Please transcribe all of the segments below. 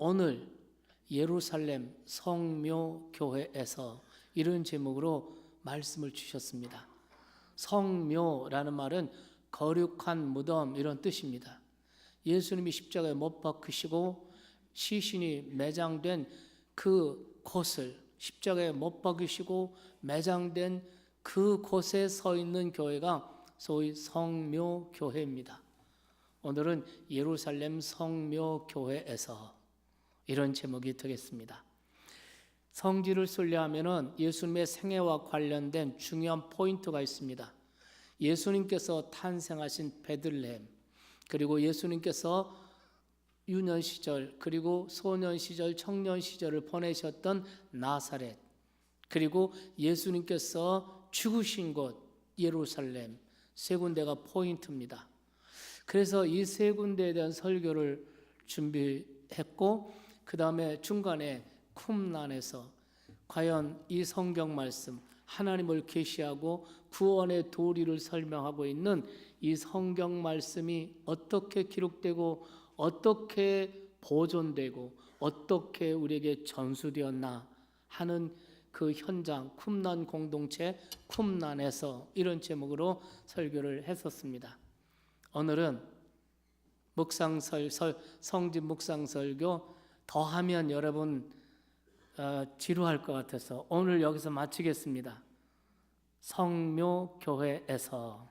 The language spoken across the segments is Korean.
오늘 예루살렘 성묘교회에서 이런 제목으로 말씀을 주셨습니다. 성묘라는 말은 거룩한 무덤 이런 뜻입니다. 예수님이 십자가에 못 박히시고 시신이 매장된 그 곳을, 십자가에 못 박히시고 매장된 그 곳에 서 있는 교회가 소위 성묘교회입니다. 오늘은 예루살렘 성묘교회에서 이런 제목이 되겠습니다. 성지를 순례하면은 예수님의 생애와 관련된 중요한 포인트가 있습니다. 예수님께서 탄생하신 베들레헴, 그리고 예수님께서 유년 시절, 그리고 소년 시절, 청년 시절을 보내셨던 나사렛, 그리고 예수님께서 죽으신 곳 예루살렘, 세 군데가 포인트입니다. 그래서 이 세 군데에 대한 설교를 준비했고, 그 다음에 중간에 쿰란에서 과연 이 성경 말씀, 하나님을 계시하고 구원의 도리를 설명하고 있는 이 성경 말씀이 어떻게 기록되고 어떻게 보존되고 어떻게 우리에게 전수되었나 하는 그 현장, 쿰란 공동체 쿰란에서 이런 제목으로 설교를 했었습니다. 오늘은 성지 묵상설교 더하면 여러분 지루할 것 같아서 오늘 여기서 마치겠습니다. 성묘교회에서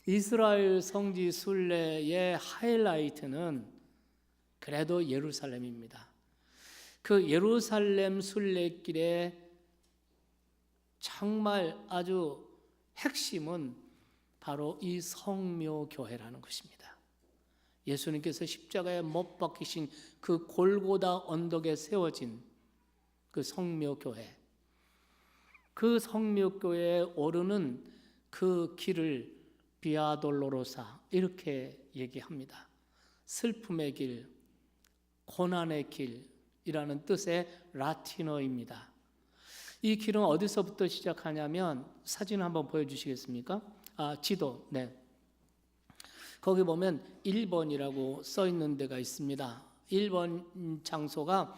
이스라엘 성지 순례의 하이라이트는 그래도 예루살렘입니다. 그 예루살렘 순례길의 정말 아주 핵심은 바로 이 성묘교회라는 것입니다. 예수님께서 십자가에 못 박히신 그 골고다 언덕에 세워진 그 성묘교회, 그 성묘교회에 오르는 그 길을 비아 돌로로사 이렇게 얘기합니다. 슬픔의 길, 고난의 길이라는 뜻의 라틴어입니다. 이 길은 어디서부터 시작하냐면 사진 한번 보여주시겠습니까? 지도. 네. 거기 보면 1번이라고 써 있는 데가 있습니다. 1번 장소가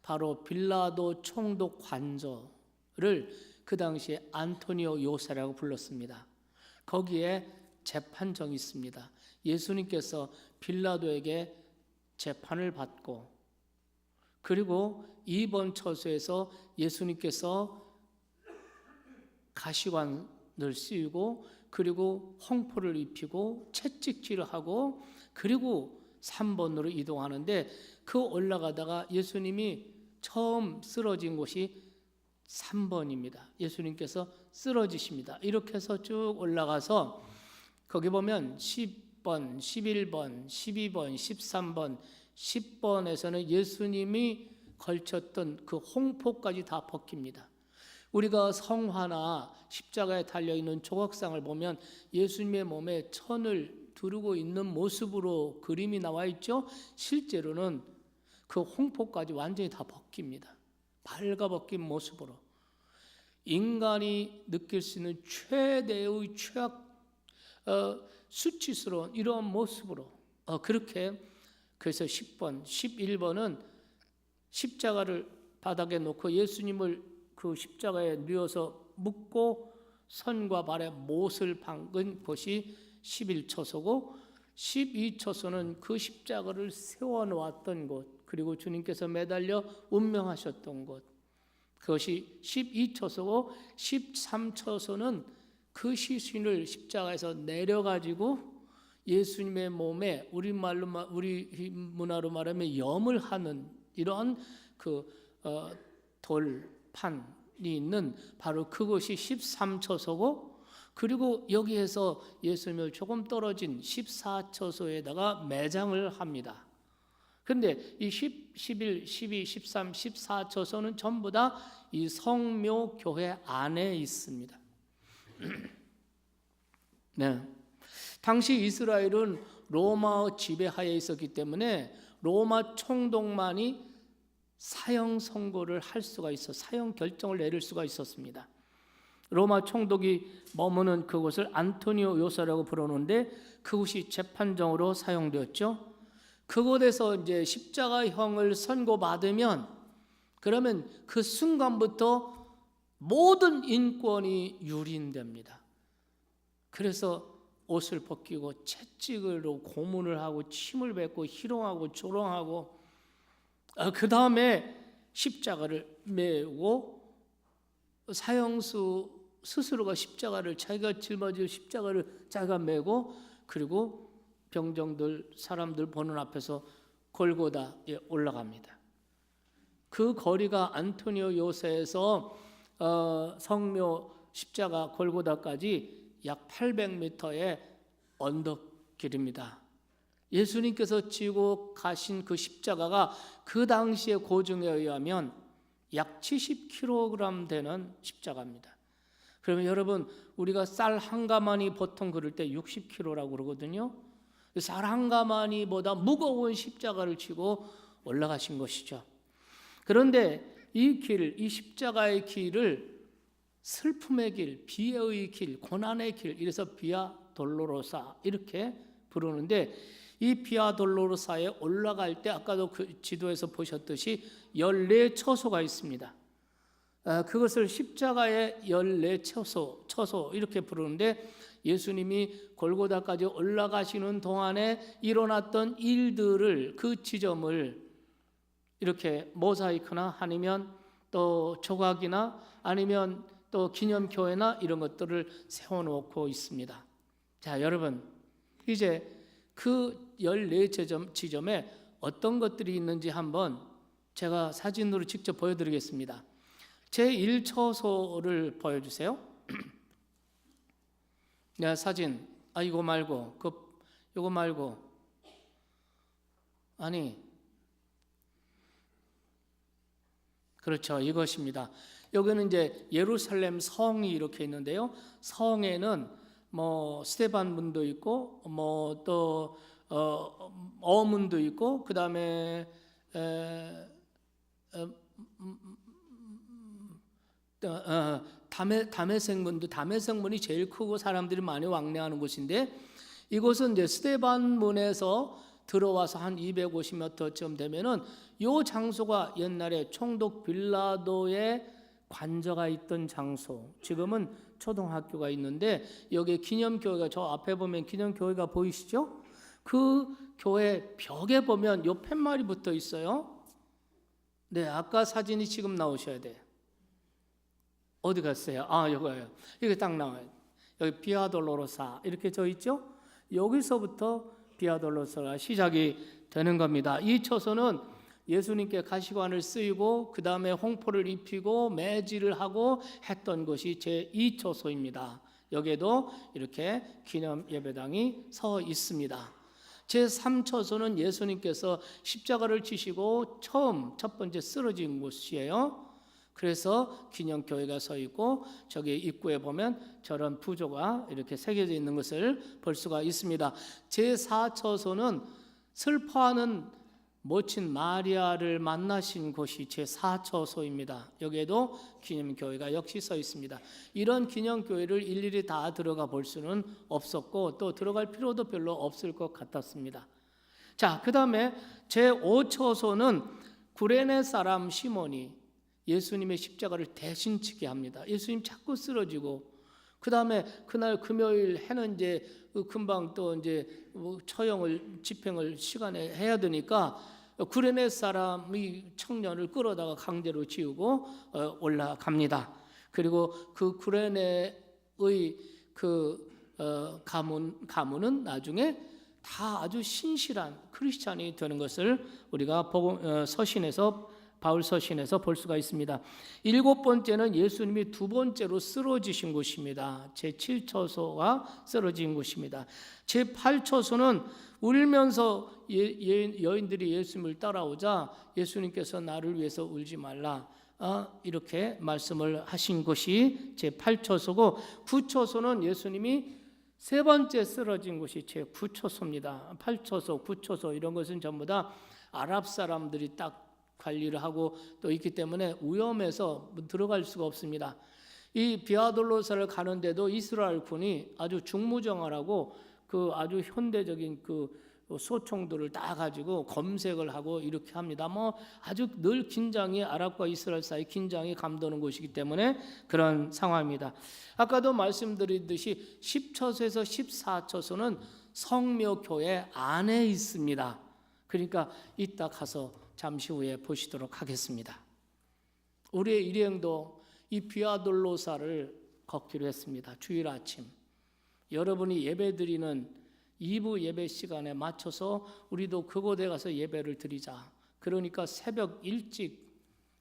바로 빌라도 총독 관저를 그 당시에 안토니오 요새라고 불렀습니다. 거기에 재판정이 있습니다. 예수님께서 빌라도에게 재판을 받고, 그리고 2번 처소에서 예수님께서 가시관을 씌우고, 그리고 홍포를 입히고 채찍질을 하고, 그리고 3번으로 이동하는데 그 올라가다가 예수님이 처음 쓰러진 곳이 3번입니다. 예수님께서 쓰러지십니다. 이렇게 해서 쭉 올라가서 거기 보면 10번, 11번, 12번, 13번, 10번에서는 예수님이 걸쳤던 그 홍포까지 다 벗깁니다. 우리가 성화나 십자가에 달려있는 조각상을 보면 예수님의 몸에 천을 두르고 있는 모습으로 그림이 나와 있죠. 실제로는 그 홍포까지 완전히 다 벗깁니다. 발가벗긴 모습으로 인간이 느낄 수 있는 최대의 수치스러운 이러한 모습으로 그렇게, 그래서 10번, 11번은 십자가를 바닥에 놓고 예수님을 그 십자가에 누워서 묶고 손과 발에 못을 박은 곳이 11처소고, 12처소는 그 십자가를 세워놓았던 곳, 그리고 주님께서 매달려 운명하셨던 곳, 그것이 12처소고, 13처소는 그 시신을 십자가에서 내려가지고 예수님의 몸에 우리 문화로 말하면 염을 하는 이런 그 돌판이 있는 바로 그것이 13처소고, 그리고 여기에서 예수님을 조금 떨어진 14처소에다가 매장을 합니다. 그런데 이 10, 11, 12, 13, 14처소는 전부 다 이 성묘교회 안에 있습니다. 네. 당시 이스라엘은 로마 지배하에 있었기 때문에 로마 총독만이 사형 선고를 할 수가 있어, 사형 결정을 내릴 수가 있었습니다. 로마 총독이 머무는 그곳을 안토니오 요새라고 부르는데 그곳이 재판정으로 사용되었죠. 그곳에서 이제 십자가형을 선고받으면 그러면 그 순간부터 모든 인권이 유린됩니다. 그래서 옷을 벗기고 채찍으로 고문을 하고 침을 뱉고 희롱하고 조롱하고 그 다음에 십자가를 메고 사형수 스스로가 십자가를 자기가 짊어질 십자가를 자기가 메고 그리고 병정들 사람들 보는 앞에서 골고다에 올라갑니다. 그 거리가 안토니오 요새에서 성묘 십자가 골고다까지 약 800m의 언덕길입니다. 예수님께서 지고 가신 그 십자가가 그 당시의 고증에 의하면 약 70kg 되는 십자가입니다. 그러면 여러분 우리가 쌀 한 가마니 보통 그럴 때 60kg라고 그러거든요. 쌀 한 가마니보다 무거운 십자가를 지고 올라가신 것이죠. 그런데 이 길, 이 십자가의 길을 슬픔의 길, 비애의 길, 고난의 길, 이래서 비아 돌로로사 이렇게 부르는데 이 비아 돌로로사에 올라갈 때 아까도 그 지도에서 보셨듯이 14처소가 있습니다. 그것을 십자가의 14처소 이렇게 부르는데 예수님이 골고다까지 올라가시는 동안에 일어났던 일들을 그 지점을 이렇게 모자이크나 아니면 또 조각이나 아니면 또 기념교회나 이런 것들을 세워놓고 있습니다. 자, 여러분 이제 그 14지점에 어떤 것들이 있는지 한번 제가 사진으로 직접 보여드리겠습니다. 제1처소를 보여주세요. 네, 사진. 이거 말고 이거 말고 아니 그렇죠, 이것입니다. 여기는 이제 예루살렘 성이 이렇게 있는데요. 성에는 뭐 스데반 문도 있고 뭐 또 어문도 있고 그 다음에 다메섹문도 담에색문이 제일 크고 사람들이 많이 왕래하는 곳인데 이곳은 이제 스데반 문에서 들어와서 한 250m쯤 되면은 요 장소가 옛날에 총독 빌라도의 관저가 있던 장소. 지금은 초등학교가 있는데 여기 기념교회가 저 앞에 보면 기념교회가 보이시죠? 그 교회 벽에 보면 요 팻말이 붙어 있어요. 네, 아까 사진이 지금 나오셔야 돼요. 어디 갔어요? 이거예요. 이게 딱 나와요. 여기 비아 돌로로사 이렇게 져 있죠? 여기서부터 비아 돌로로사가 시작이 되는 겁니다. 이 처소는 예수님께 가시관을 쓰이고 그 다음에 홍포를 입히고 매질을 하고 했던 것이 제2처소입니다. 여기에도 이렇게 기념 예배당이 서 있습니다. 제3처소는 예수님께서 십자가를 지시고 첫 번째 쓰러진 곳이에요. 그래서 기념교회가 서 있고 저기 입구에 보면 저런 부조가 이렇게 새겨져 있는 것을 볼 수가 있습니다. 제4처소는 슬퍼하는 모친 마리아를 만나신 곳이 제4처소입니다. 여기에도 기념교회가 역시 서 있습니다. 이런 기념교회를 일일이 다 들어가 볼 수는 없었고 또 들어갈 필요도 별로 없을 것 같았습니다. 자, 그 다음에 제5처소는 구레네 사람 시몬이 예수님의 십자가를 대신 지게 합니다. 예수님 자꾸 쓰러지고 그 다음에 그날 금요일 해는 이제 금방 또 이제 처형을 집행을 시간에 해야 되니까 구레네 사람이 청년을 끌어다가 강제로 지우고 올라갑니다. 그리고 그 구레네의 그 가문은 나중에 다 아주 신실한 크리스찬이 되는 것을 우리가 서신에서 바울 서신에서 볼 수가 있습니다. 7번째는 예수님이 두 번째로 쓰러지신 곳입니다. 제7처소가 쓰러진 곳입니다. 제8처소는 울면서 여인들이 예수님을 따라오자 예수님께서 나를 위해서 울지 말라 이렇게 말씀을 하신 것이 제8처소고 9처소는 예수님이 세 번째 쓰러진 곳이 제9처소입니다. 8처소, 9처소 이런 것은 전부 다 아랍 사람들이 딱 관리를 하고 또 있기 때문에 위험해서 들어갈 수가 없습니다. 이 비아돌로사를 가는데도 이스라엘 군이 아주 중무정하라고 그 아주 현대적인 그 소총들을 다 가지고 검색을 하고 이렇게 합니다. 아주 늘 긴장이, 아랍과 이스라엘 사이 긴장이 감도는 곳이기 때문에 그런 상황입니다. 아까도 말씀드렸듯이 10처소에서 14처소는 성묘교회 안에 있습니다. 그러니까 이따 가서 잠시 후에 보시도록 하겠습니다. 우리의 일행도 이 비아돌로사를 걷기로 했습니다. 주일 아침 여러분이 예배드리는 2부 예배 시간에 맞춰서 우리도 그곳에 가서 예배를 드리자. 그러니까 새벽 일찍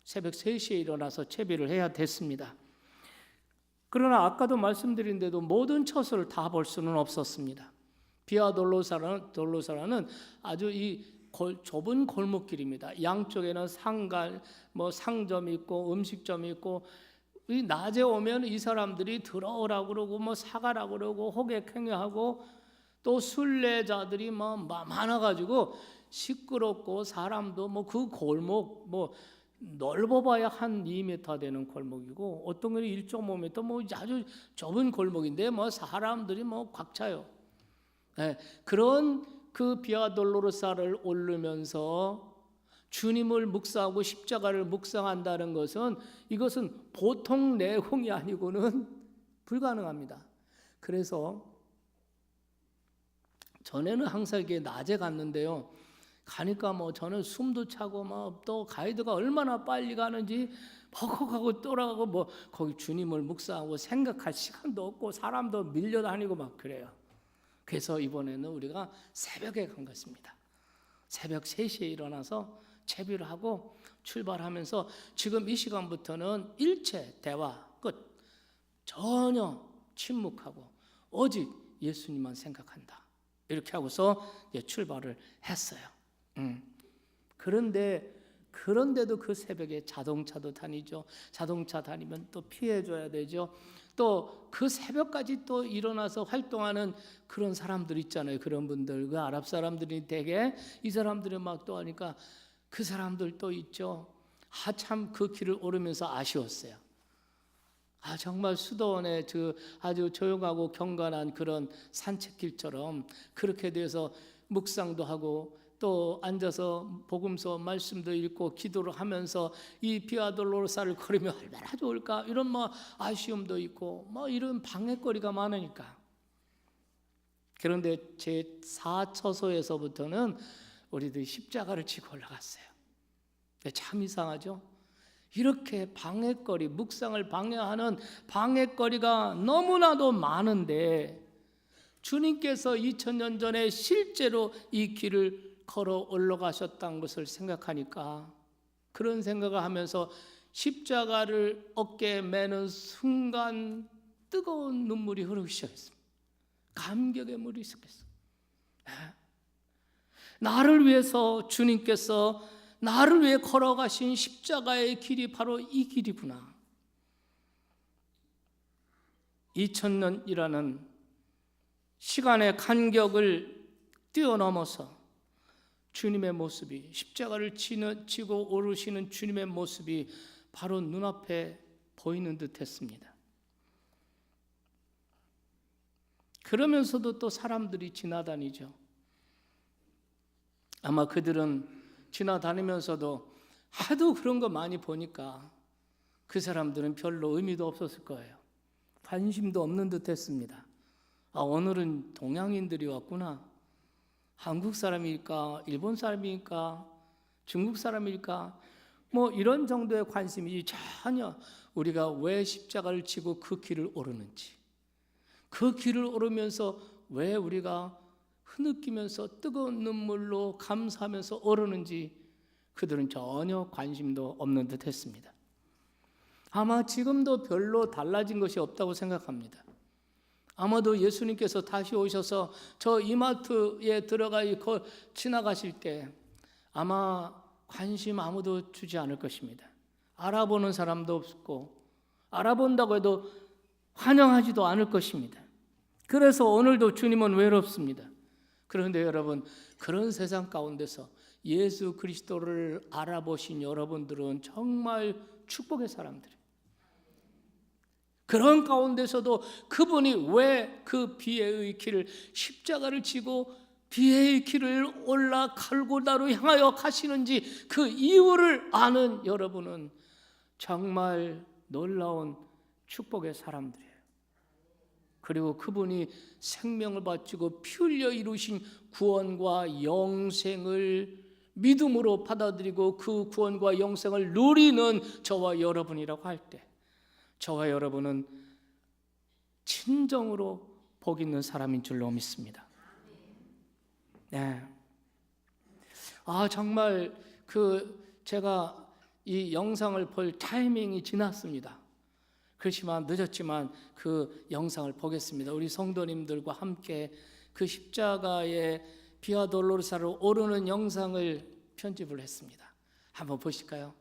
새벽 3시에 일어나서 채비를 해야 됐습니다. 그러나 아까도 말씀드린 대로 모든 처소를 다 볼 수는 없었습니다. 비아돌로사라는 아주 이 좁은 골목길입니다. 양쪽에는 상점이 있고 음식점이 있고, 이 낮에 오면 이 사람들이 들어오라고 그러고 사가라고 그러고 호객행위하고 또 순례자들이 많아가지고 시끄럽고, 사람도 그 골목 넓어봐야 한 2m 되는 골목이고, 어떤 건 1.5m 아주 좁은 골목인데 사람들이 꽉 차요. 네, 그런 그 비아돌로사를 오르면서 주님을 묵상하고 십자가를 묵상한다는 것은, 이것은 보통 내용이 아니고는 불가능합니다. 그래서 전에는 항상 이게 낮에 갔는데요. 가니까 저는 숨도 차고 또 가이드가 얼마나 빨리 가는지 벅벅하고 돌아가고 거기 주님을 묵상하고 생각할 시간도 없고 사람도 밀려다니고 그래요. 그래서 이번에는 우리가 새벽에 간 것입니다. 새벽 3시에 일어나서 채비를 하고 출발하면서 지금 이 시간부터는 일체 대화 끝. 전혀 침묵하고 오직 예수님만 생각한다. 이렇게 하고서 출발을 했어요. 그런데도 그 새벽에 자동차도 다니죠. 자동차 다니면 또 피해줘야 되죠. 또 그 새벽까지 또 일어나서 활동하는 그런 사람들 있잖아요. 그런 분들, 그 아랍 사람들이 되게 이 사람들이 또 하니까 그 사람들 또 있죠. 참 그 길을 오르면서 아쉬웠어요. 정말 수도원의 아주 조용하고 경건한 그런 산책길처럼 그렇게 돼서 묵상도 하고 또 앉아서 복음서 말씀도 읽고 기도를 하면서 이 비아돌로사를 걸으면 얼마나 좋을까, 이런 아쉬움도 있고 이런 방해거리가 많으니까. 그런데 제 4처소에서부터는 우리들이 십자가를 지고 올라갔어요. 참 이상하죠. 이렇게 방해거리, 묵상을 방해하는 방해거리가 너무나도 많은데 주님께서 2000년 전에 실제로 이 길을 걸어 올라가셨다는 것을 생각하니까, 그런 생각을 하면서 십자가를 어깨에 매는 순간 뜨거운 눈물이 흐르기 시작했습니다. 감격의 물이 있었겠어요. 나를 위해서 주님께서 나를 위해 걸어가신 십자가의 길이 바로 이 길이구나. 2000년이라는 시간의 간격을 뛰어넘어서 주님의 모습이, 십자가를 지고 오르시는 주님의 모습이 바로 눈앞에 보이는 듯 했습니다. 그러면서도 또 사람들이 지나다니죠. 아마 그들은 지나다니면서도 하도 그런 거 많이 보니까 그 사람들은 별로 의미도 없었을 거예요. 관심도 없는 듯 했습니다. 오늘은 동양인들이 왔구나. 한국 사람일까, 일본 사람일까, 중국 사람일까, 이런 정도의 관심이 전혀, 우리가 왜 십자가를 지고 그 길을 오르는지, 그 길을 오르면서 왜 우리가 흐느끼면서 뜨거운 눈물로 감사하면서 오르는지 그들은 전혀 관심도 없는 듯 했습니다. 아마 지금도 별로 달라진 것이 없다고 생각합니다. 아마도 예수님께서 다시 오셔서 저 이마트에 들어가 지나가실 때 아마 관심 아무도 주지 않을 것입니다. 알아보는 사람도 없고, 알아본다고 해도 환영하지도 않을 것입니다. 그래서 오늘도 주님은 외롭습니다. 그런데 여러분, 그런 세상 가운데서 예수 그리스도를 알아보신 여러분들은 정말 축복의 사람들이에요. 그런 가운데서도 그분이 왜 그 비애의 길을, 십자가를 지고 비의 길을 올라 갈고다로 향하여 가시는지 그 이유를 아는 여러분은 정말 놀라운 축복의 사람들이에요. 그리고 그분이 생명을 바치고 피 흘려 이루신 구원과 영생을 믿음으로 받아들이고 그 구원과 영생을 누리는 저와 여러분이라고 할 때 저와 여러분은 진정으로 복 있는 사람인 줄로 믿습니다. 네. 정말 제가 이 영상을 볼 타이밍이 지났습니다. 그렇지만 늦었지만 그 영상을 보겠습니다. 우리 성도님들과 함께 그 십자가의 비아 돌로르사를 오르는 영상을 편집을 했습니다. 한번 보실까요?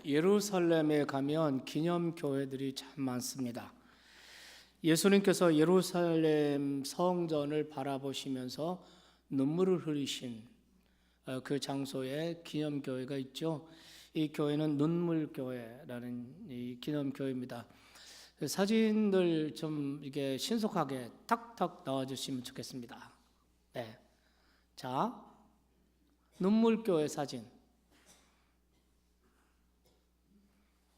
예루살렘에 가면 기념교회들이 참 많습니다. 예수님께서 예루살렘 성전을 바라보시면서 눈물을 흘리신 그 장소에 기념교회가 있죠. 이 교회는 눈물교회라는 이 기념교회입니다. 사진들 좀 이게 신속하게 탁탁 넣어주시면 좋겠습니다. 네, 자, 눈물교회 사진.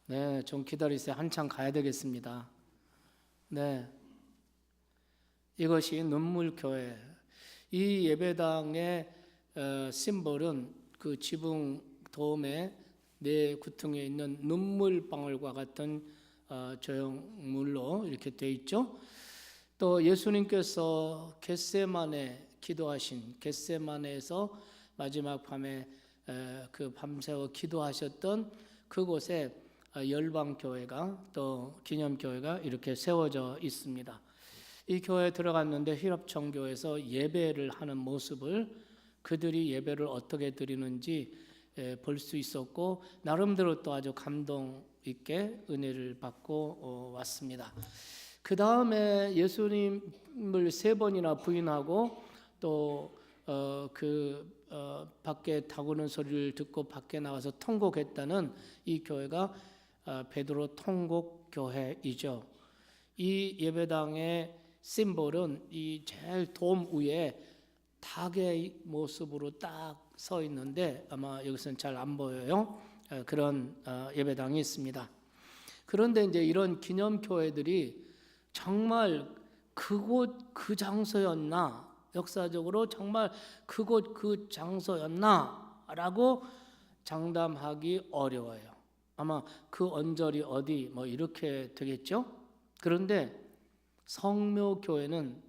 네, 좀 기다리세요. 한참 가야 되겠습니다. 네, 이것이 눈물교회. 이 예배당의 심볼은 그 지붕 도움에 네 구퉁에 있는 눈물방울과 같은 조형물로 이렇게 되어 있죠. 또 예수님께서 겟세마네 기도하신 겟세마네에서 마지막 밤에 그 밤새워 기도하셨던 그곳에 열방교회가 또 기념교회가 이렇게 세워져 있습니다. 이 교회에 들어갔는데 힐합천교에서 예배를 하는 모습을 그들이 예배를 어떻게 드리는지 볼 수 있었고 나름대로 또 아주 감동 있게 은혜를 받고 왔습니다. 그 다음에 예수님을 3번이나 부인하고 또 밖에 다구는 소리를 듣고 밖에 나와서 통곡했다는 이 교회가 베드로 통곡교회이죠. 이 예배당의 심볼은 이 제일 돔 위에 닭의 모습으로 딱 서 있는데 아마 여기서는 잘 안 보여요. 그런 예배당이 있습니다. 그런데 이제 이런 기념교회들이 정말 그곳 그 장소였나, 역사적으로 정말 그곳 그 장소였나라고 장담하기 어려워요. 아마 그 언저리 어디 뭐 이렇게 되겠죠. 그런데 성묘교회는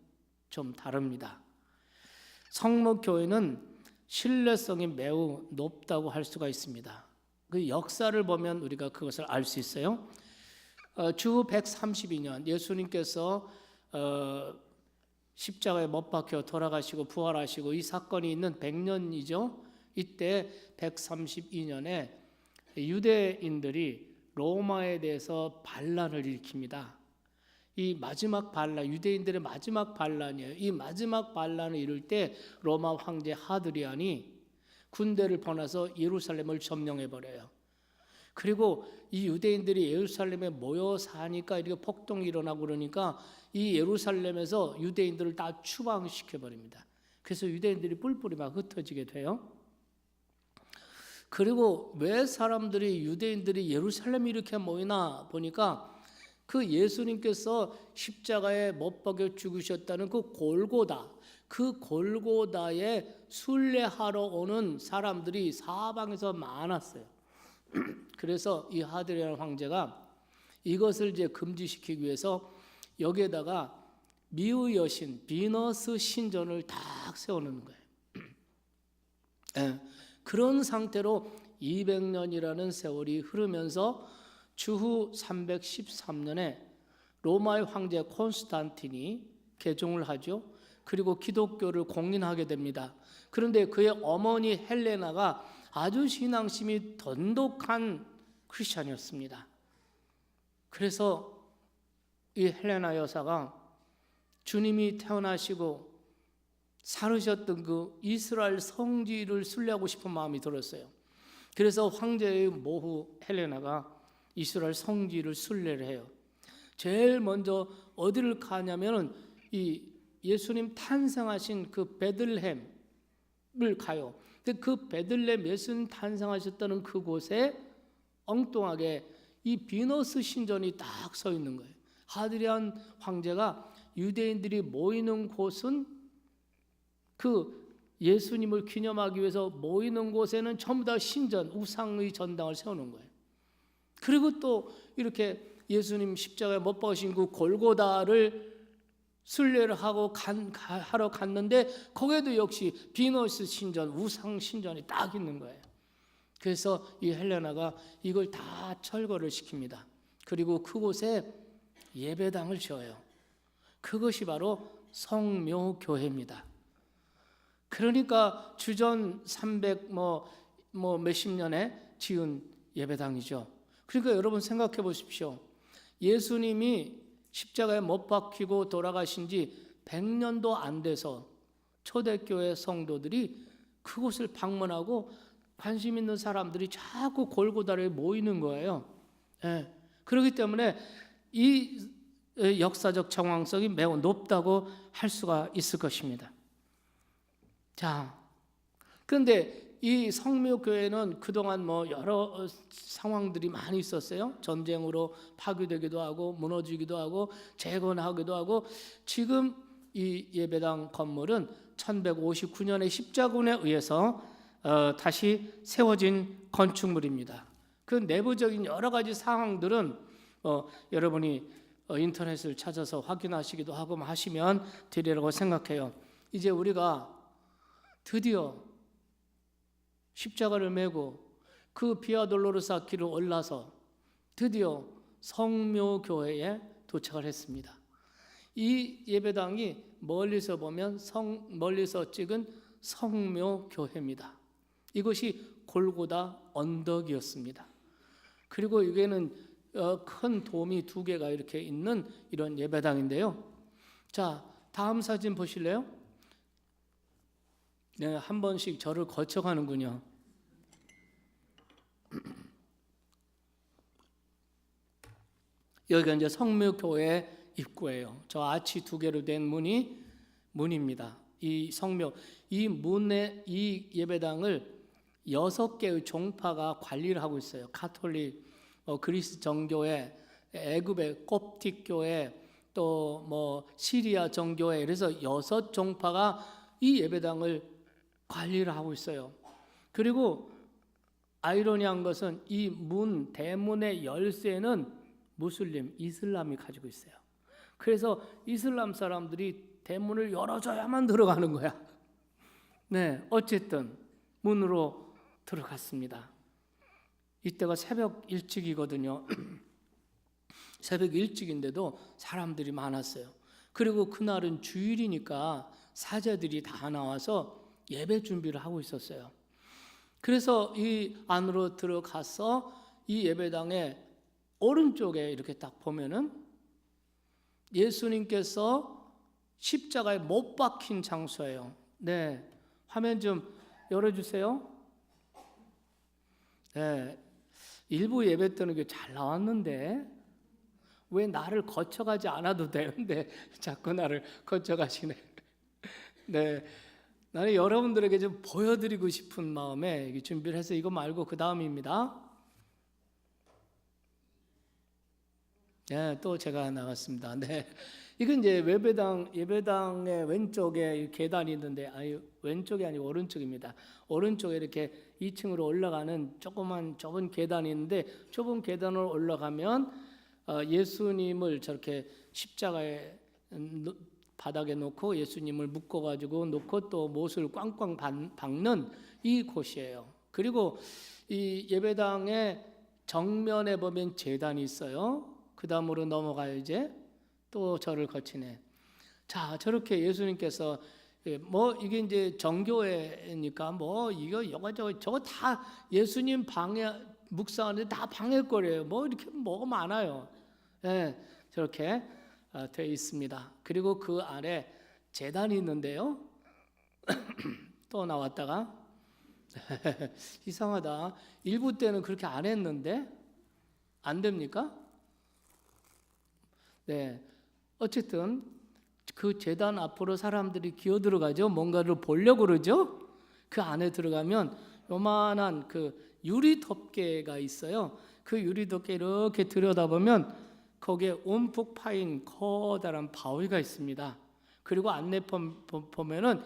좀 다릅니다. 성묘교회는 신뢰성이 매우 높다고 할 수가 있습니다. 그 역사를 보면 우리가 그것을 알 수 있어요. 주 132년 예수님께서 십자가에 못 박혀 돌아가시고 부활하시고 이 사건이 있는 100년이죠. 이때 132년에 유대인들이 로마에 대해서 반란을 일으킵니다. 이 마지막 반란, 유대인들의 마지막 반란이에요. 이 마지막 반란을 이룰 때 로마 황제 하드리안이 군대를 보내서 예루살렘을 점령해 버려요. 그리고 이 유대인들이 예루살렘에 모여 사니까 이렇게 폭동이 일어나고 그러니까 이 예루살렘에서 유대인들을 다 추방시켜 버립니다. 그래서 유대인들이 뿔뿔이 막 흩어지게 돼요. 그리고 왜 사람들이 유대인들이 예루살렘에 이렇게 모이나 보니까 그 예수님께서 십자가에 못 박여 죽으셨다는 그 골고다, 그 골고다에 순례하러 오는 사람들이 사방에서 많았어요. 그래서 이 하드리안 황제가 이것을 이제 금지시키기 위해서 여기에다가 미의 여신 비너스 신전을 딱 세워놓는 거예요. 그런 상태로 200년이라는 세월이 흐르면서 주후 313년에 로마의 황제 콘스탄틴이 개종을 하죠. 그리고 기독교를 공인하게 됩니다. 그런데 그의 어머니 헬레나가 아주 신앙심이 돈독한 크리스찬이었습니다. 그래서 이 헬레나 여사가 주님이 태어나시고 살으셨던 그 이스라엘 성지를 순례하고 싶은 마음이 들었어요. 그래서 황제의 모후 헬레나가 이스라엘 성지를 순례를 해요. 제일 먼저 어디를 가냐면은 이 예수님 탄생하신 그 베들레헴을 가요. 근데 그 베들레헴 예수님 탄생하셨다는 그곳에 엉뚱하게 이 비너스 신전이 딱 서 있는 거예요. 하드리안 황제가 유대인들이 모이는 곳은 그 예수님을 기념하기 위해서 모이는 곳에는 전부 다 신전, 우상의 전당을 세우는 거예요. 그리고 또 이렇게 예수님 십자가에 못 박으신 그 골고다를 순례를 하고 하러 갔는데 거기에도 역시 비너스 신전, 우상 신전이 딱 있는 거예요. 그래서 이 헬레나가 이걸 다 철거를 시킵니다. 그리고 그곳에 예배당을 지어요. 그것이 바로 성묘교회입니다. 그러니까 주전 300 몇십 년에 지은 예배당이죠. 그러니까 여러분 생각해 보십시오. 예수님이 십자가에 못 박히고 돌아가신 지 100년도 안 돼서 초대교회 성도들이 그곳을 방문하고 관심 있는 사람들이 자꾸 골고다에 모이는 거예요. 예. 그렇기 때문에 이 역사적 정황성이 매우 높다고 할 수가 있을 것입니다. 자, 그런데 이 성묘교회는 그동안 뭐 여러 상황들이 많이 있었어요. 전쟁으로 파괴되기도 하고 무너지기도 하고 재건하기도 하고, 지금 이 예배당 건물은 1159년에 십자군에 의해서 다시 세워진 건축물입니다. 그 내부적인 여러 가지 상황들은 여러분이 인터넷을 찾아서 확인하시기도 하고 하시면 되리라고 생각해요. 이제 우리가 드디어 십자가를 메고 그 비아 돌로로사 길을 올라서 드디어 성묘교회에 도착을 했습니다. 이 예배당이 멀리서 보면 멀리서 찍은 성묘교회입니다. 이것이 골고다 언덕이었습니다. 그리고 여기에는 큰 돔이 2개가 이렇게 있는 이런 예배당인데요. 자, 다음 사진 보실래요? 네, 한 번씩 저를 거쳐가는군요. 여기가 이제 성묘교회 입구예요. 저 아치 2개로 된 문입니다. 이 성묘, 이 문에 이 예배당을 6개의 종파가 관리를 하고 있어요. 가톨릭, 그리스 정교회, 애굽의 콥틱 교회, 또 뭐 시리아 정교회, 그래서 6종파가 이 예배당을 관리를 하고 있어요. 그리고 아이러니한 것은 이 대문의 열쇠는 무슬림, 이슬람이 가지고 있어요. 그래서 이슬람 사람들이 대문을 열어줘야만 들어가는 거야. 네, 어쨌든 문으로 들어갔습니다. 이때가 새벽 일찍이거든요. 새벽 일찍인데도 사람들이 많았어요. 그리고 그날은 주일이니까 사제들이 다 나와서 예배 준비를 하고 있었어요. 그래서 이 안으로 들어가서 이 예배당의 오른쪽에 이렇게 딱 보면은 예수님께서 십자가에 못 박힌 장소예요. 네, 화면 좀 열어주세요. 네, 일부 예배 때는 이게 잘 나왔는데 왜 나를 거쳐가지 않아도 되는데 자꾸 나를 거쳐가시네. 네, 나는 여러분들에게 좀 보여드리고 싶은 마음에 준비를 해서 이거 말고 그 다음입니다. 네, 또 제가 나갔습니다. 네, 이건 이제 예배당의 왼쪽에 계단이 있는데, 왼쪽이 아니고 오른쪽입니다. 오른쪽에 이렇게 2층으로 올라가는 조그만 좁은 계단이 있는데, 좁은 계단을 올라가면 예수님을 저렇게 십자가에 바닥에 놓고 예수님을 묶어가지고 놓고 또 못을 꽝꽝 박는 이 곳이에요. 그리고 이 예배당의 정면에 보면 제단이 있어요. 그 다음으로 넘어가요. 이제 또 저를 거치네. 자, 저렇게 예수님께서 뭐 이게 이제 정교회니까 뭐 이거 저거 다 예수님 방해 묵상하는데 다 방해거리예요. 뭐 이렇게 뭐가 많아요. 예, 저렇게 되어 있습니다. 그리고 그 아래 제단이 있는데요. 또 나왔다가 이상하다. 일부 때는 그렇게 안 했는데 안 됩니까? 네, 어쨌든 그 제단 앞으로 사람들이 기어 들어가죠. 뭔가를 보려고 그러죠. 그 안에 들어가면 요만한 그 유리 덮개가 있어요. 그 유리 덮개 이렇게 들여다보면 거기에 움푹 파인 커다란 바위가 있습니다. 그리고 안내판 보면은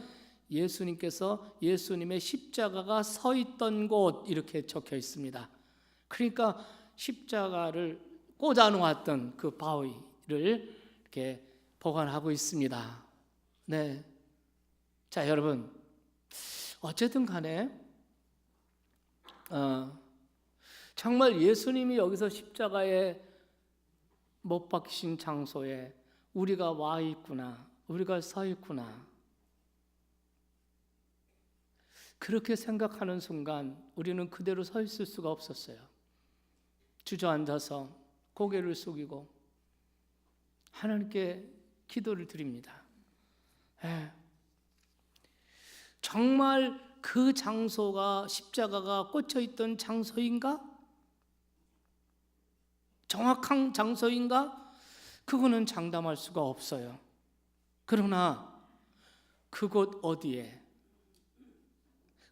예수님의 십자가가 서 있던 곳 이렇게 적혀 있습니다. 그러니까 십자가를 꽂아 놓았던 그 바위를 이렇게 보관하고 있습니다. 네. 자, 여러분. 어쨌든 간에 정말 예수님이 여기서 십자가에 못 박히신 장소에 우리가 와 있구나, 우리가 서 있구나, 그렇게 생각하는 순간 우리는 그대로 서 있을 수가 없었어요. 주저앉아서 고개를 숙이고 하나님께 기도를 드립니다. 정말 그 장소가 십자가가 꽂혀 있던 장소인가? 정확한 장소인가? 그거는 장담할 수가 없어요. 그러나 그곳 어디에,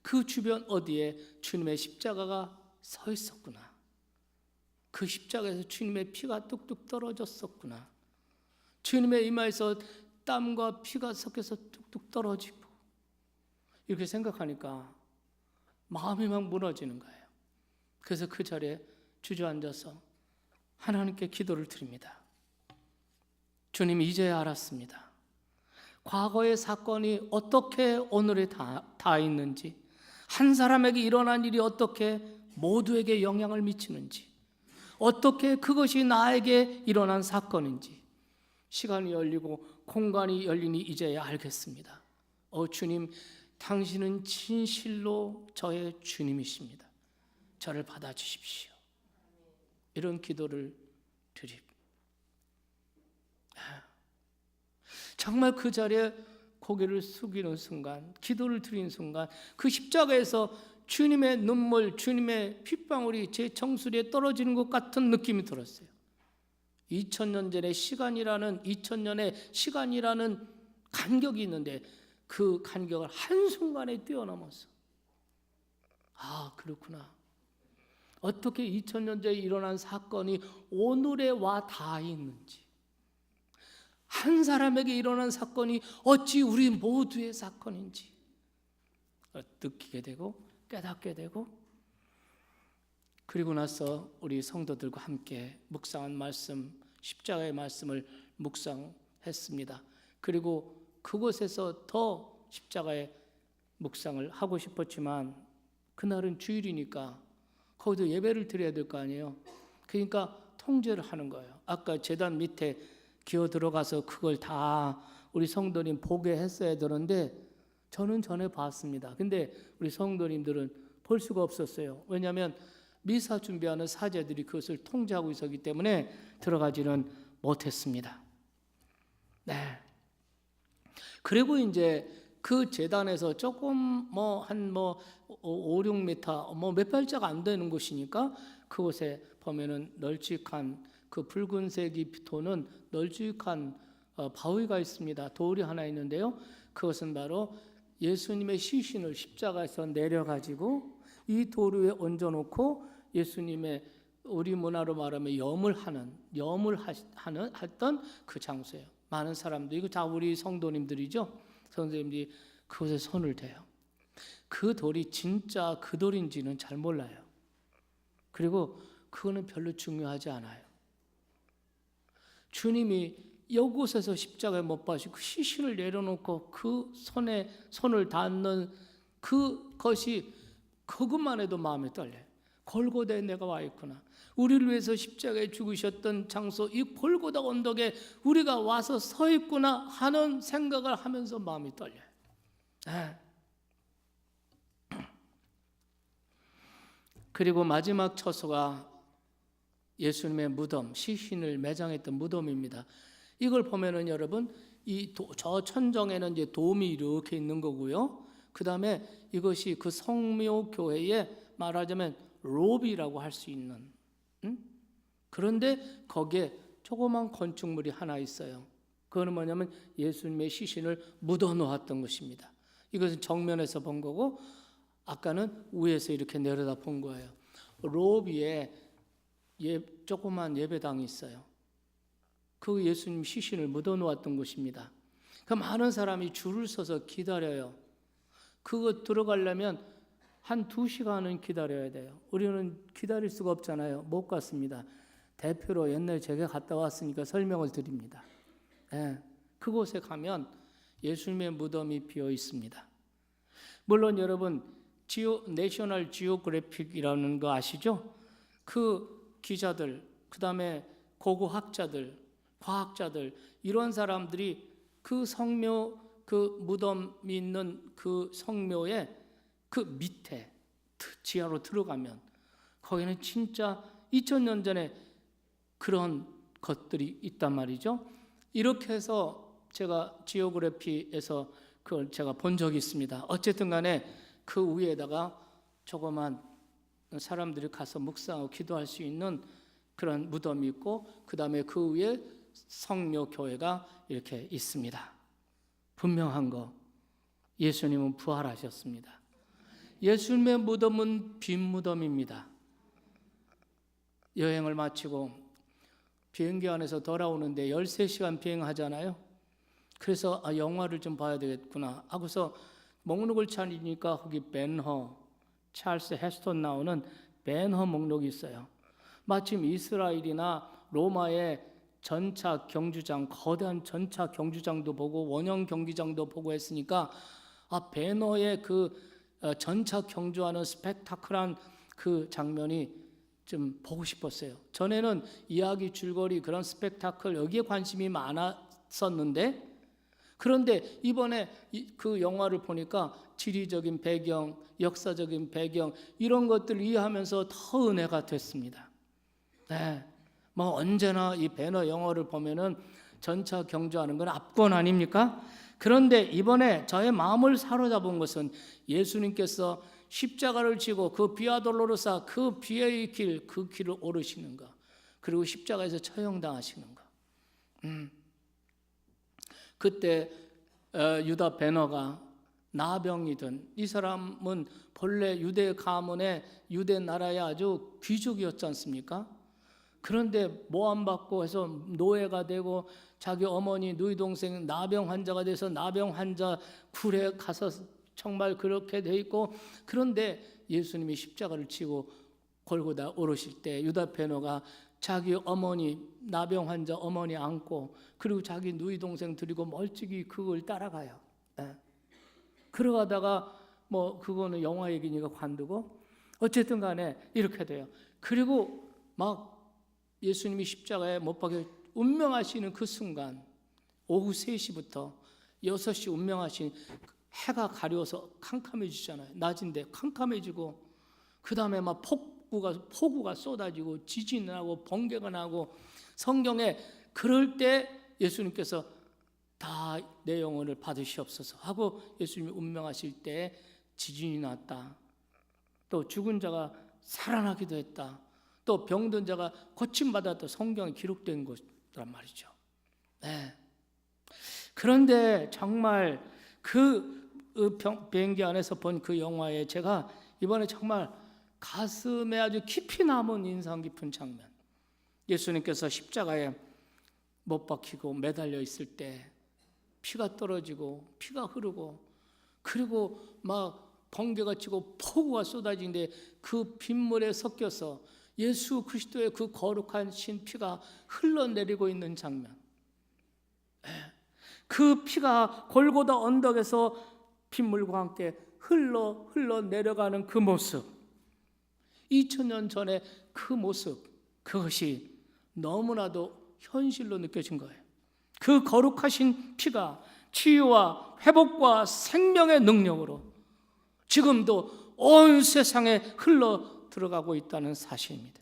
그 주변 어디에 주님의 십자가가 서 있었구나. 그 십자가에서 주님의 피가 뚝뚝 떨어졌었구나. 주님의 이마에서 땀과 피가 섞여서 뚝뚝 떨어지고, 이렇게 생각하니까 마음이 막 무너지는 거예요. 그래서 그 자리에 주저앉아서 하나님께 기도를 드립니다. 주님, 이제야 알았습니다. 과거의 사건이 어떻게 오늘에 다 있는지, 한 사람에게 일어난 일이 어떻게 모두에게 영향을 미치는지, 어떻게 그것이 나에게 일어난 사건인지, 시간이 열리고 공간이 열리니 이제야 알겠습니다. 주님, 당신은 진실로 저의 주님이십니다. 저를 받아주십시오. 이런 기도를 드립니다. 정말 그 자리에 고개를 숙이는 순간, 기도를 드리는 순간, 그 십자가에서 주님의 눈물, 주님의 핏방울이 제 정수리에 떨어지는 것 같은 느낌이 들었어요. 2000년 전의 시간이라는, 2000년의 시간이라는 간격이 있는데 그 간격을 한순간에 뛰어넘어서, 그렇구나. 어떻게 2000년 전에 일어난 사건이 오늘에 와 닿아 있는지, 한 사람에게 일어난 사건이 어찌 우리 모두의 사건인지 느끼게 되고 깨닫게 되고, 그리고 나서 우리 성도들과 함께 묵상한 말씀, 십자가의 말씀을 묵상했습니다. 그리고 그곳에서 더 십자가의 묵상을 하고 싶었지만 그날은 주일이니까 거기도 예배를 드려야 될 거 아니에요. 그러니까 통제를 하는 거예요. 아까 제단 밑에 기어 들어가서 그걸 다 우리 성도님 보게 했어야 되는데 저는 전에 봤습니다. 근데 우리 성도님들은 볼 수가 없었어요. 왜냐하면 미사 준비하는 사제들이 그것을 통제하고 있었기 때문에 들어가지는 못했습니다. 네. 그리고 이제 그 제단에서 조금 한 5, 6m 몇 발자가 안 되는 곳이니까 그곳에 보면은 널찍한 그 붉은색이 도는 널찍한 바위가 있습니다. 돌이 하나 있는데요. 그것은 바로 예수님의 시신을 십자가에서 내려가지고 이 돌 위에 얹어놓고 예수님의, 우리 문화로 말하면 했던 그 장소예요. 많은 사람들, 이거 다 우리 성도님들이죠. 성도님들이 그곳에 손을 대요. 그 돌이 진짜 그 돌인지는 잘 몰라요. 그리고 그거는 별로 중요하지 않아요. 주님이 이곳에서 십자가에 못 박히고 그 시신을 내려놓고 그 손에 손을 닿는 그것이, 그것만 해도 마음이 떨려요. 골고다에 내가 와 있구나. 우리를 위해서 십자가에 죽으셨던 장소, 이 골고다 언덕에 우리가 와서 서 있구나 하는 생각을 하면서 마음이 떨려요. 그리고 마지막 처소가 예수님의 무덤, 시신을 매장했던 무덤입니다. 이걸 보면은 여러분, 저 천정에는 이제 돔이 이렇게 있는 거고요. 그 다음에 이것이 그 성묘 교회의 말하자면 로비라고 할 수 있는, 그런데 거기에 조그만 건축물이 하나 있어요. 그거는 뭐냐면 예수님의 시신을 묻어 놓았던 것입니다. 이것은 정면에서 본 거고, 아까는 위에서 이렇게 내려다 본 거예요. 로비에 조그만 예배당이 있어요. 그 예수님 시신을 묻어 놓았던 곳입니다. 그 많은 사람이 줄을 서서 기다려요. 그거 들어가려면 한 2시간은 기다려야 돼요. 우리는 기다릴 수가 없잖아요. 못 갔습니다. 대표로 옛날에 제가 갔다 왔으니까 설명을 드립니다. 그곳에 가면 예수님의 무덤이 비어 있습니다. 물론 여러분, 내셔널 지오그래픽이라는 거 아시죠? 그 기자들, 그 다음에 고고학자들, 과학자들, 이런 사람들이 그 성묘, 그 무덤이 있는 그 성묘의 그 밑에 지하로 들어가면 거기는 진짜 2000년 전에 그런 것들이 있단 말이죠. 이렇게 해서 제가 지오그래피에서 그걸 제가 본 적이 있습니다. 어쨌든 간에 그 위에다가 조그만 사람들이 가서 묵상하고 기도할 수 있는 그런 무덤이 있고, 그 다음에 그 위에 성묘교회가 이렇게 있습니다. 분명한 거, 예수님은 부활하셨습니다. 예수님의 무덤은 빈 무덤입니다. 여행을 마치고 비행기 안에서 돌아오는데 13시간 비행하잖아요. 그래서 영화를 좀 봐야 되겠구나 하고서 목록을 찾으니까 거기 벤허, 찰스 헤스턴 나오는 벤허 목록이 있어요. 마침 이스라엘이나 로마의 전차 경주장, 거대한 전차 경주장도 보고 원형 경기장도 보고 했으니까 벤허의 그 전차 경주하는 스펙타클한 그 장면이 좀 보고 싶었어요. 전에는 이야기 줄거리 그런 스펙타클 여기에 관심이 많았었는데, 그런데 이번에 그 영화를 보니까 지리적인 배경, 역사적인 배경 이런 것들을 이해하면서 더 은혜가 됐습니다. 네, 뭐 언제나 이 배너 영화를 보면은 전차 경주하는 건 압권 아닙니까? 그런데 이번에 저의 마음을 사로잡은 것은 예수님께서 십자가를 지고 그 비아돌로로사 그 비의 길, 그 길을 오르시는 것, 그리고 십자가에서 처형당하시는 것. 그때 유다 베너가 나병이든, 이 사람은 본래 유대 가문의 유대 나라의 아주 귀족이었지 않습니까? 그런데 모함받고 해서 노예가 되고 자기 어머니 누이 동생 나병 환자가 돼서 나병 환자 굴에 가서 정말 그렇게 돼 있고, 그런데 예수님이 십자가를 치고 골고다 오르실 때 유다 베너가 자기 어머니 나병 환자 어머니 안고 그리고 자기 누이 동생 드리고 멀찍이 그걸 따라가요. 그러다가 뭐 그거는 영화 얘기니까 관두고 어쨌든 간에 이렇게 돼요. 그리고 막 예수님이 십자가에 못 박혀 운명하시는 그 순간 오후 3시부터 6시 운명하신 해가 가려워서 캄캄해지잖아요. 낮인데 캄캄해지고 그 다음에 막 폭우가 쏟아지고 지진이 나고 번개가 나고, 성경에 그럴 때 예수님께서 다 내 영혼을 받으시옵소서 하고 예수님이 운명하실 때 지진이 났다. 또 죽은 자가 살아나기도 했다. 또 병든 자가 고침받았다. 성경에 기록된 것이란 말이죠. 네. 그런데 정말 그 비행기 안에서 본 그 영화에 제가 이번에 정말 가슴에 아주 깊이 남은 인상 깊은 장면, 예수님께서 십자가에 못 박히고 매달려 있을 때 피가 떨어지고 피가 흐르고 그리고 막 번개가 치고 폭우가 쏟아지는데 그 빗물에 섞여서 예수 그리스도의 그 거룩한 신 피가 흘러내리고 있는 장면, 그 피가 골고다 언덕에서 빗물과 함께 흘러내려가는 그 모습, 2000년 전에 그 모습, 그것이 너무나도 현실로 느껴진 거예요. 그 거룩하신 피가 치유와 회복과 생명의 능력으로 지금도 온 세상에 흘러 들어가고 있다는 사실입니다.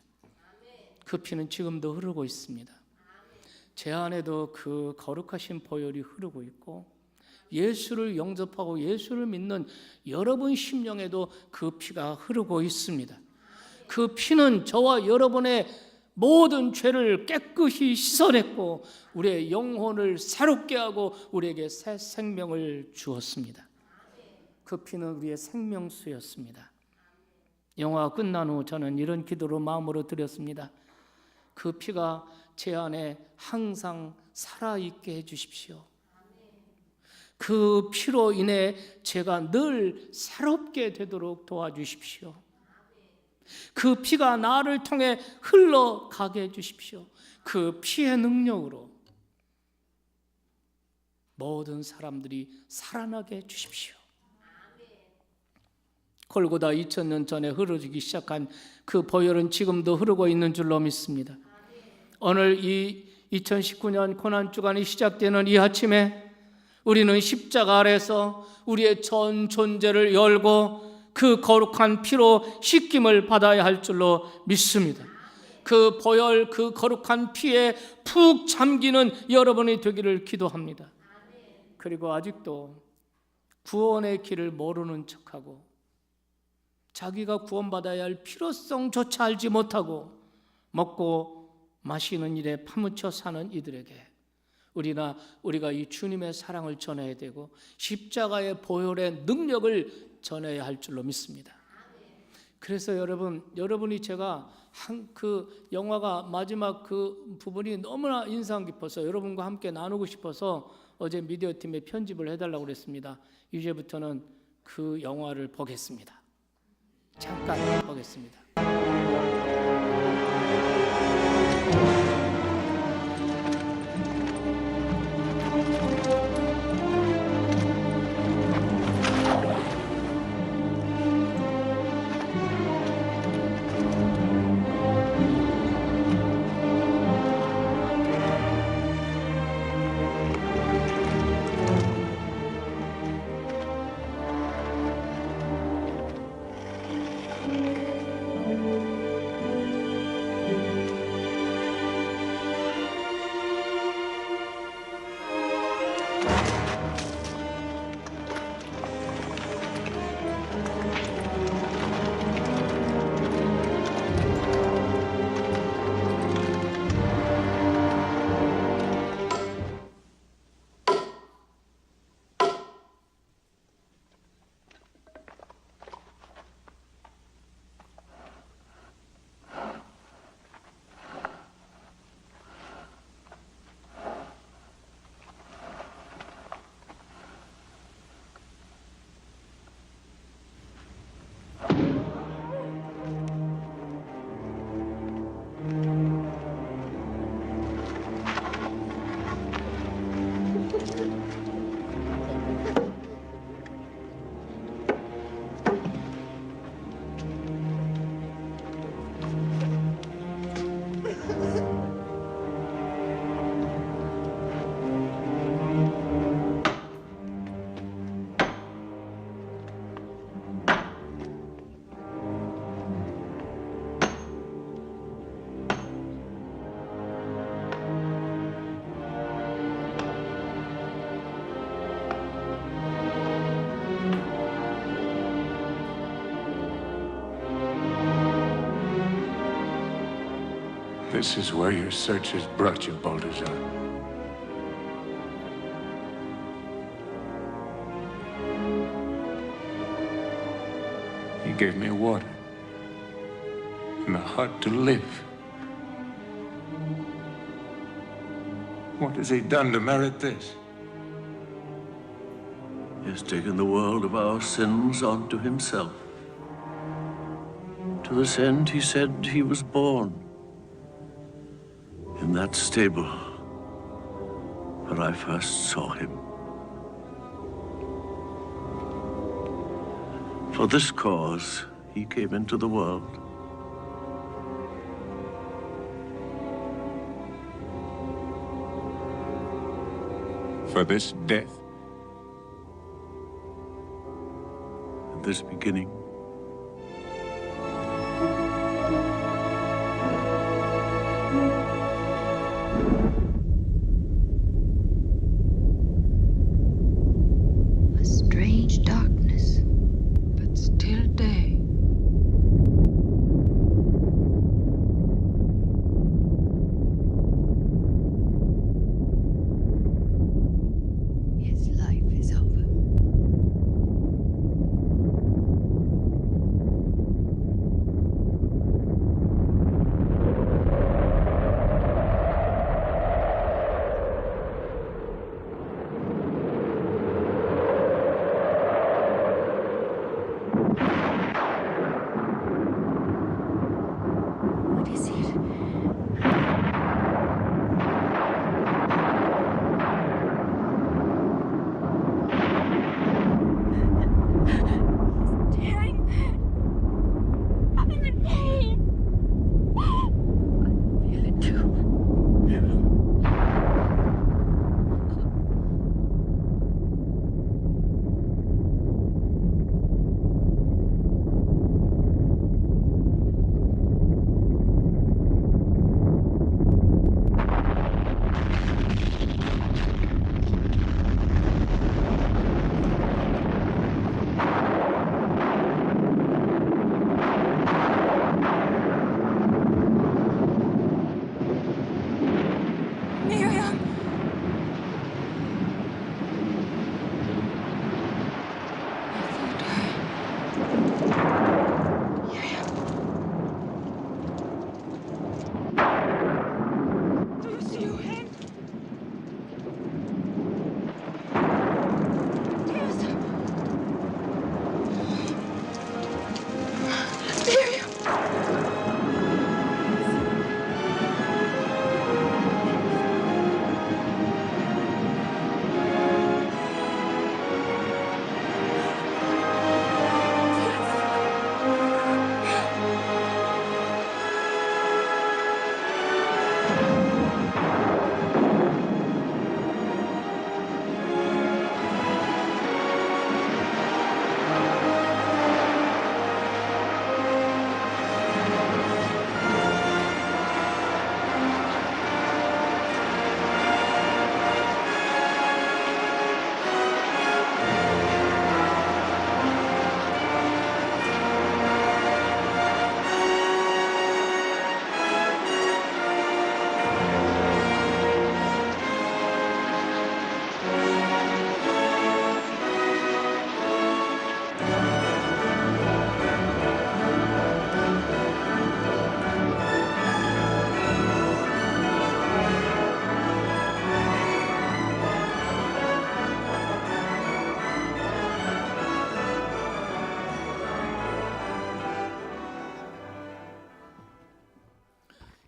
그 피는 지금도 흐르고 있습니다. 제 안에도 그 거룩하신 보혈이 흐르고 있고, 예수를 영접하고 예수를 믿는 여러분 심령에도 그 피가 흐르고 있습니다. 그 피는 저와 여러분의 모든 죄를 깨끗이 씻어냈고 우리의 영혼을 새롭게 하고 우리에게 새 생명을 주었습니다. 그 피는 우리의 생명수였습니다. 영화가 끝난 후 저는 이런 기도로 마음으로 드렸습니다. 그 피가 제 안에 항상 살아있게 해주십시오. 그 피로 인해 제가 늘 새롭게 되도록 도와주십시오. 그 피가 나를 통해 흘러가게 해주십시오. 그 피의 능력으로 모든 사람들이 살아나게 해주십시오. 골고다 2000년 전에 흐르기 시작한 그 보혈은 지금도 흐르고 있는 줄로 믿습니다. 오늘 이 2019년 고난주간이 시작되는 이 아침에 우리는 십자가 아래서 우리의 전 존재를 열고 그 거룩한 피로 씻김을 받아야 할 줄로 믿습니다. 그 보혈, 그 거룩한 피에 푹 잠기는 여러분이 되기를 기도합니다. 그리고 아직도 구원의 길을 모르는 척하고 자기가 구원받아야 할 필요성조차 알지 못하고 먹고 마시는 일에 파묻혀 사는 이들에게 우리가 이 주님의 사랑을 전해야 되고 십자가의 보혈의 능력을 전해야 할 줄로 믿습니다. 그래서 여러분이 제가 그 영화가 마지막 그 부분이 너무나 인상 깊어서 여러분과 함께 나누고 싶어서 어제 미디어 팀에 편집을 해달라고 그랬습니다. 이제부터는 그 영화를 보겠습니다. 잠깐 보겠습니다. This is where your search has brought you, Balthazar. He gave me water and a heart to live. What has he done to merit this? He has taken the world of our sins onto himself. To this end, he said he was born. In that stable where I first saw him. For this cause, he came into the world. For this death? And this beginning. A strange darkness, but still day. His life is over.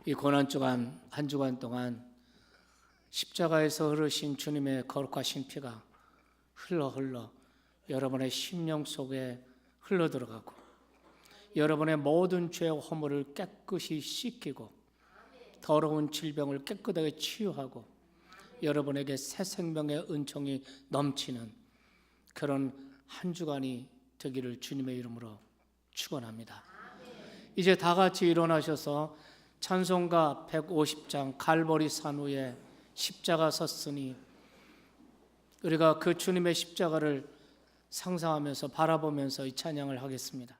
이 고난 주간 한 주간 동안 십자가에서 흐르신 주님의 거룩하신 피가 흘러 여러분의 심령 속에 흘러 들어가고 여러분의 모든 죄와 허물을 깨끗이 씻기고 더러운 질병을 깨끗하게 치유하고 여러분에게 새 생명의 은총이 넘치는 그런 한 주간이 되기를 주님의 이름으로 축원합니다. 이제 다 같이 일어나셔서 찬송가 150장 갈보리 산 위에 십자가 섰으니 우리가 그 주님의 십자가를 상상하면서 바라보면서 이 찬양을 하겠습니다.